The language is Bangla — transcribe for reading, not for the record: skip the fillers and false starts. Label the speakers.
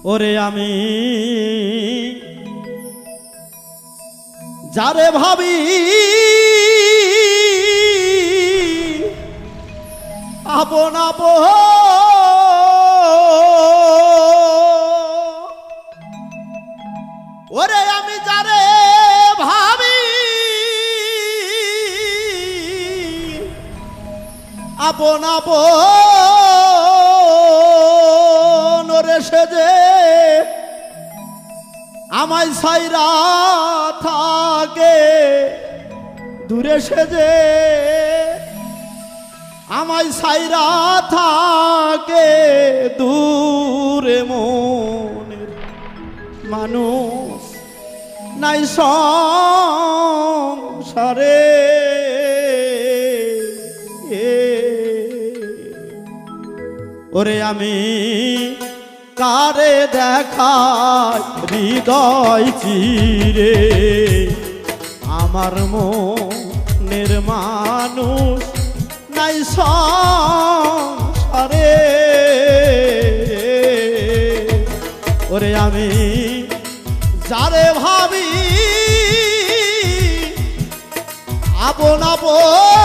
Speaker 1: ওরে আমি যারে ভাবি আপন আপন, ওরে আমি যারে ভাবি আপন আপন, ওরে সে যে আমায় সাইরা থাকে দূরে, সে যে আমায় সাইরা থাকে দূরে, মনের মানুষ নাই সংসারে। ওরে আমি কারে দেখাই হৃদয় চিরে, আমার মনের মানুষ নাই সংসারে। ওরে আমি যারে ভাবি আপন আপন,